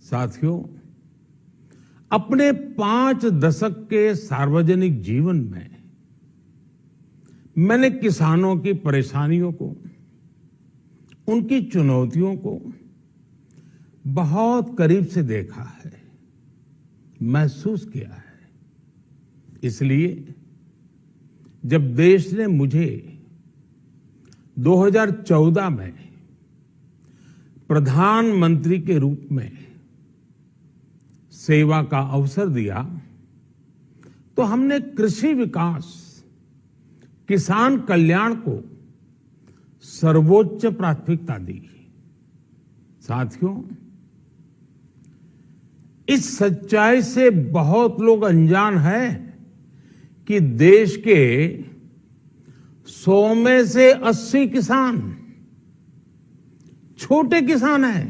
साथियों, अपने 5 दशक के सार्वजनिक जीवन में मैंने किसानों की परेशानियों को, उनकी चुनौतियों को बहुत करीब से देखा है, महसूस किया है। इसलिए जब देश ने मुझे 2014 में प्रधानमंत्री के रूप में सेवा का अवसर दिया, तो हमने कृषि विकास, किसान कल्याण को सर्वोच्च प्राथमिकता दी। साथियों, इस सच्चाई से बहुत लोग अनजान हैं कि देश के 100 में से 80 किसान छोटे किसान हैं।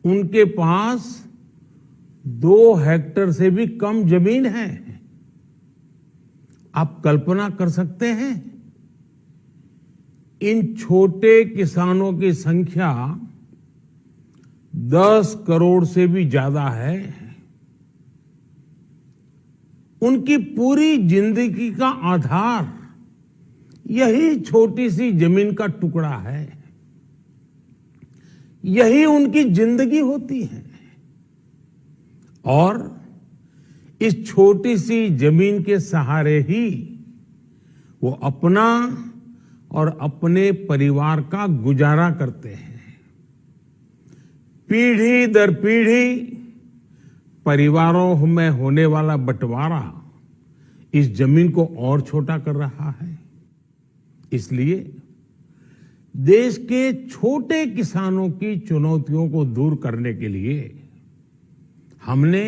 उनके पास 2 हेक्टेयर से भी कम जमीन है। आप कल्पना कर सकते हैं, इन छोटे किसानों की संख्या 10 करोड़ से भी ज्यादा है। उनकी पूरी जिंदगी का आधार यही छोटी सी जमीन का टुकड़ा है। यही उनकी जिंदगी होती है। और इस छोटी सी जमीन के सहारे ही वो अपना और अपने परिवार का गुजारा करते हैं। पीढ़ी दर पीढ़ी परिवारों में होने वाला बंटवारा इस जमीन को और छोटा कर रहा है। इसलिए देश के छोटे किसानों की चुनौतियों को दूर करने के लिए हमने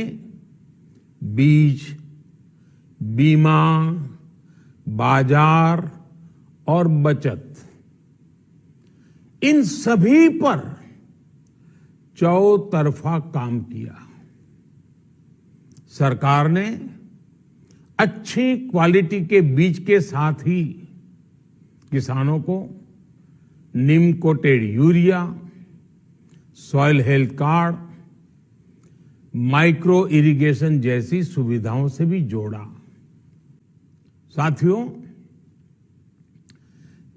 बीज, बीमा, बाजार और बचत, इन सभी पर चौतरफा काम किया। सरकार ने अच्छी क्वालिटी के बीज के साथ ही किसानों को neem coated urea, soil health card, micro irrigation जैसी सुविधाओं से भी जोड़ा। साथियों,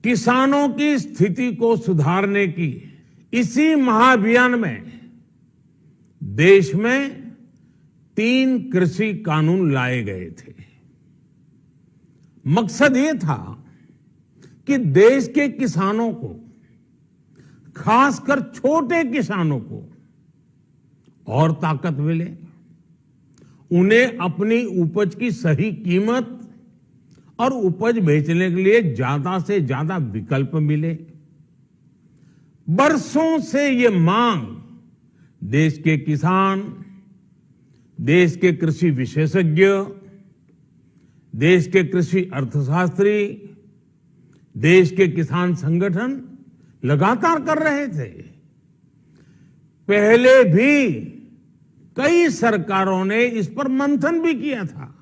किसानों की स्थिति को सुधारने की इसी महाअभियान में देश में 3 कृषि कानून लाए गए थे। मकसद ये था कि देश के किसानों को, खासकर छोटे किसानों को और ताकत मिले, उन्हें अपनी उपज की सही कीमत और उपज बेचने के लिए ज्यादा से ज्यादा विकल्प मिले। बरसों से ये मांग देश के किसान, देश के कृषि विशेषज्ञ, देश के कृषि अर्थशास्त्री, देश के किसान संगठन लगातार कर रहे थे। पहले भी कई सरकारों ने इस पर मंथन भी किया था।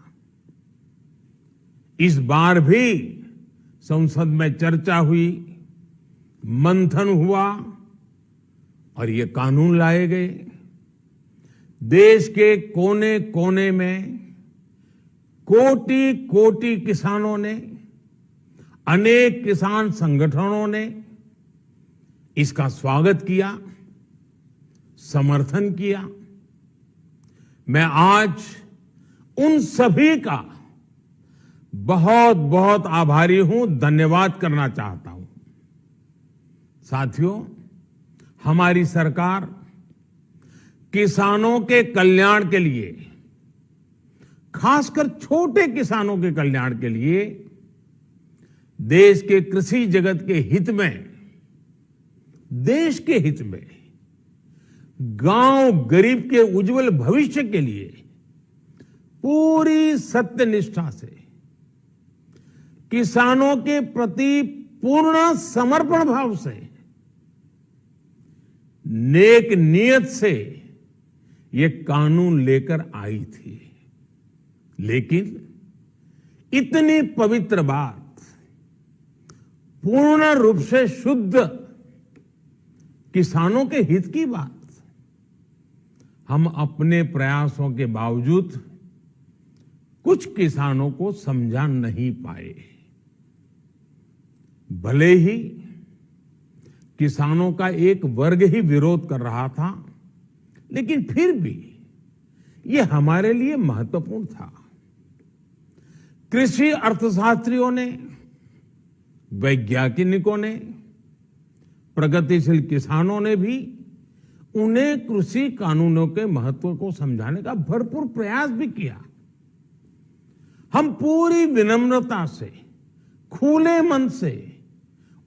इस बार भी संसद में चर्चा हुई, मंथन हुआ और ये कानून लाए गए। देश के कोने कोने में कोटि कोटि किसानों ने, अनेक किसान संगठनों ने इसका स्वागत किया, समर्थन किया। मैं आज उन सभी का बहुत बहुत आभारी हूं, धन्यवाद करना चाहता हूं। साथियों, हमारी सरकार किसानों के कल्याण के लिए, खासकर छोटे किसानों के कल्याण के लिए, देश के कृषि जगत के हित में, देश के हित में, गांव गरीब के उज्जवल भविष्य के लिए पूरी सत्यनिष्ठा से, किसानों के प्रति पूर्ण समर्पण भाव से, नेक नियत से ये कानून लेकर आई थी। लेकिन इतनी पवित्र बात, पूर्ण रूप से शुद्ध किसानों के हित की बात, हम अपने प्रयासों के बावजूद कुछ किसानों को समझा नहीं पाए। भले ही किसानों का एक वर्ग ही विरोध कर रहा था, लेकिन फिर भी ये हमारे लिए महत्वपूर्ण था। कृषि अर्थशास्त्रियों ने, वैज्ञानिकों ने, प्रगतिशील किसानों ने भी उन्हें कृषि कानूनों के महत्व को समझाने का भरपूर प्रयास भी किया। हम पूरी विनम्रता से, खुले मन से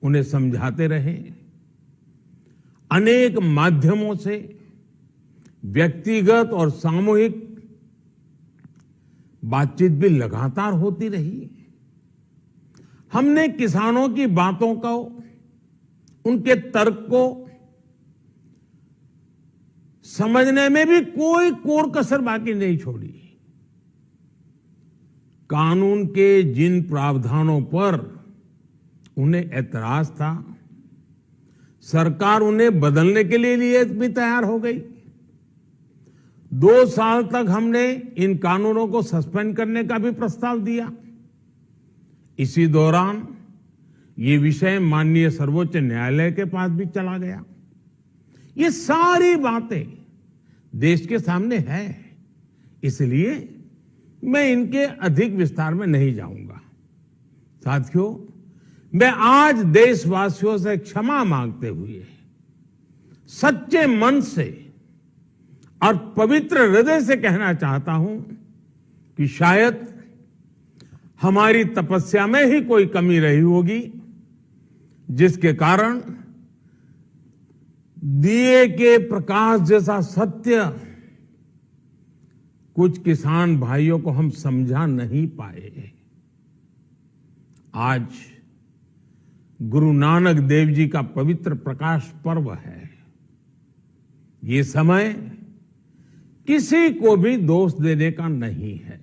उन्हें समझाते रहे। अनेक माध्यमों से व्यक्तिगत और सामूहिक बातचीत भी लगातार होती रही। हमने किसानों की बातों को, उनके तर्क को समझने में भी कोई कोर कसर बाकी नहीं छोड़ी। कानून के जिन प्रावधानों पर उन्हें ऐतराज था, सरकार उन्हें बदलने के लिए भी तैयार हो गई। 2 साल तक हमने इन कानूनों को सस्पेंड करने का भी प्रस्ताव दिया। इसी दौरान ये विषय माननीय सर्वोच्च न्यायालय के पास भी चला गया। ये सारी बातें देश के सामने है, इसलिए मैं इनके अधिक विस्तार में नहीं जाऊंगा। साथियों, मैं आज देशवासियों से क्षमा मांगते हुए सच्चे मन से और पवित्र हृदय से कहना चाहता हूं कि शायद हमारी तपस्या में ही कोई कमी रही होगी, जिसके कारण दिए के प्रकाश जैसा सत्य कुछ किसान भाइयों को हम समझा नहीं पाए। आज गुरु नानक देव जी का पवित्र प्रकाश पर्व है। ये समय किसी को भी दोष देने का नहीं है।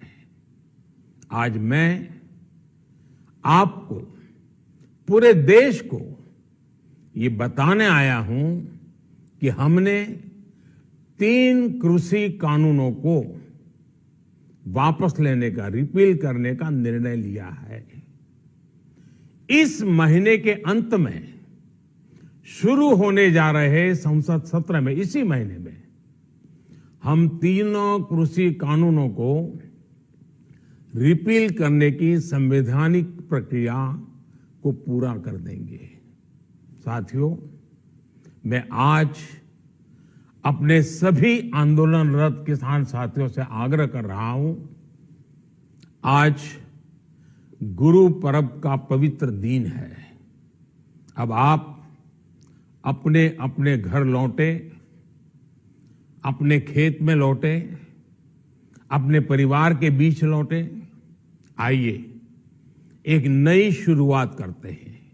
आज मैं आपको, पूरे देश को ये बताने आया हूं कि हमने 3 कृषि कानूनों को वापस लेने का, रिपील करने का निर्णय लिया है। इस महीने के अंत में शुरू होने जा रहे संसद सत्र में, इसी महीने में, हम 3 कृषि कानूनों को रिपील करने की संवैधानिक प्रक्रिया को पूरा कर देंगे। साथियों, मैं आज अपने सभी आंदोलनरत किसान साथियों से आग्रह कर रहा हूं, आज गुरु पर्व का पवित्र दिन है। अब आप अपने अपने घर लौटे, अपने खेत में लौटे, अपने परिवार के बीच लौटे। आइए एक नई शुरुआत करते हैं।